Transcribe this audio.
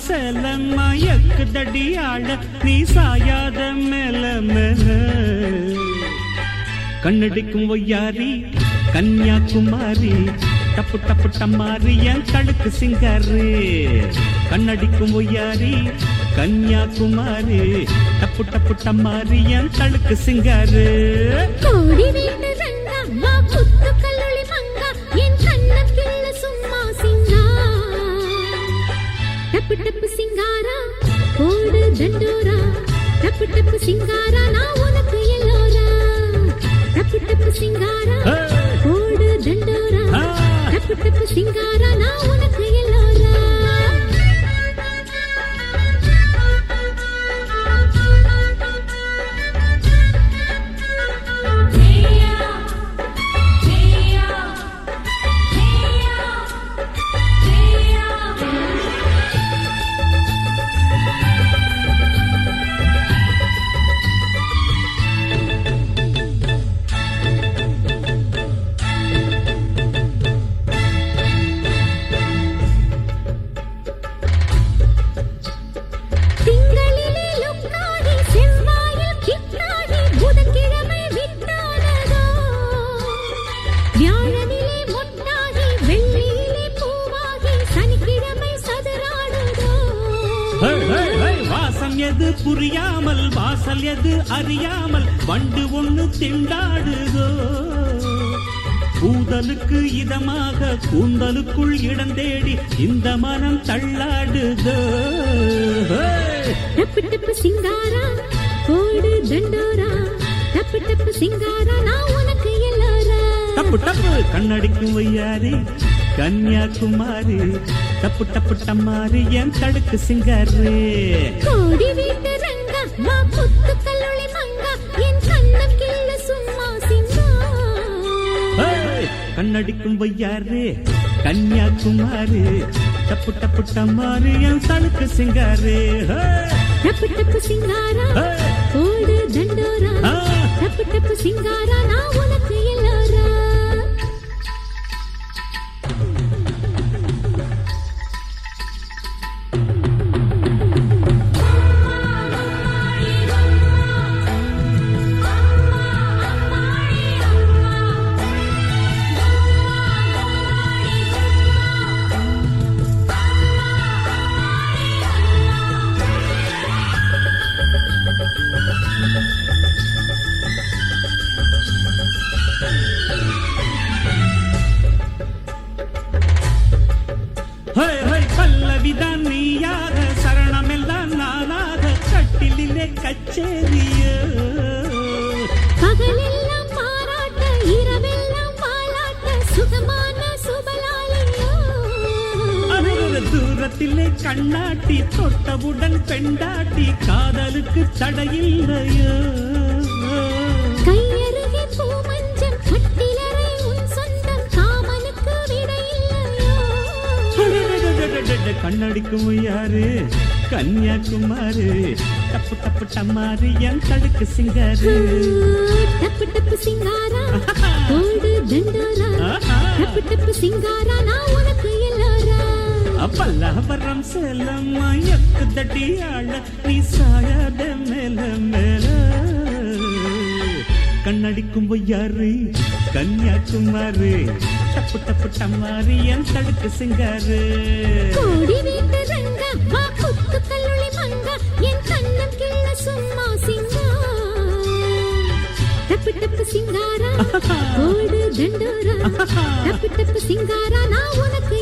சேலம் மயக்கு தடியாள நீ சாயாத மேல மேல கண்ணடிக்கும் ஒய்யாரி கன்னியாகுமாரி டப்பு டப்பு டம்மாரி என் கழுக்கு சிங்காரு கண்ணடிக்கும் ஒய்யாரி கன்னியாகுமாரி டப்பு டப்பு டம்மாரி என் கழுக்கு சிங்காரு கோடி வீட்டு ரங்கா வா குத்து கல்லுளி மங்கா என் கண்ணக்கிள்ள சும்மா சிங்கா டப்பு டப்பு சிங்காரா போடு தண்டோரா டப்பு டப்பு சிங்காரா நான் உனக்கு எல்லோரா டப்பு டப்பு சிங்காரா போடு தண்டோரா டப்பு டப்பு சிங்காரா நான் உனக்கு எல்லோரா எது புரியாமல் வாசல் எது அறியாமல் வண்டு ஒண்ணு திண்டாடுதோ கூந்தலுக்கு இதமாக கூந்தலுக்குள் இடம் தேடி இந்த மனம் தள்ளாடுதோ டப்பு டப்பு சிங்காரா போடு தண்டோரா டப்பு டப்பு சிங்காரா நான் உனக்கு எல்லோரா டப்பு டப்பு கண்ணடிக்கும் வையாரி கன்னியாகுமாரி டப்பு டப்பு டம்மாரி என் கடுக்கு சிங்காரு கோடி வீட்டு ரங்கா வா குத்து கல்லுளி மங்கா என் கண்ணக்கிள்ள சும்மா சிங்கா கண்ணடிக்கும் வையாரு கன்னியாகுமாரி டப்பு டப்பு டம்மாரி என் கடுக்கு சிங்காரு டப்பு டப்பு சிங்காரா போடு தண்டோரா டப்பு டப்பு சிங்காரா நான் உனக்கு எல்லோரா பல்லவிதான் நீயாக சரணமெல்லாம் நானாக கட்டிலே கச்சேரிய பகலெல்லாம் பாராட்ட இரவெல்லாம் பாலாட்ட சுகமான சுபலாலியோ தூரத்திலே கண்ணாட்டி தொட்டவுடன் பெண்டாட்டி காதலுக்கு தடையில்லையோ கையருகே பூமஞ்சம் கட்டிலறை உன் சொந்தம் காமனுக்கு விடையில்லையோ கண்ணடிக்கும் யாரு கன்னியாகுமாரி டப்பு டப்பு டம்மாரி என் கடுக்கு சிங்காரு டப்பு டப்பு சிங்காரா போடு தண்டோரா டப்பு டப்பு சிங்காரா நான் உனக்கு எல்லோரா பல்லாவரம் சேலம் மயக்கு தடியாள நீ சாயாத மேல மேல கண்ணடிக்கும் யாரு கன்னியாகுமாரி டப்பு டப்பு டம்மாரி என் கடுக்கு சிங்காரு கோடி வீட்டு ரங்கா வா குத்து கல்லுளி மங்கா என் கண்ணம் கிள்ள சும்மா சிங்கா டப்பு டப்பு சிங்காரா போடு தண்டோரா டப்பு டப்பு சிங்காரா நான் உனக்கு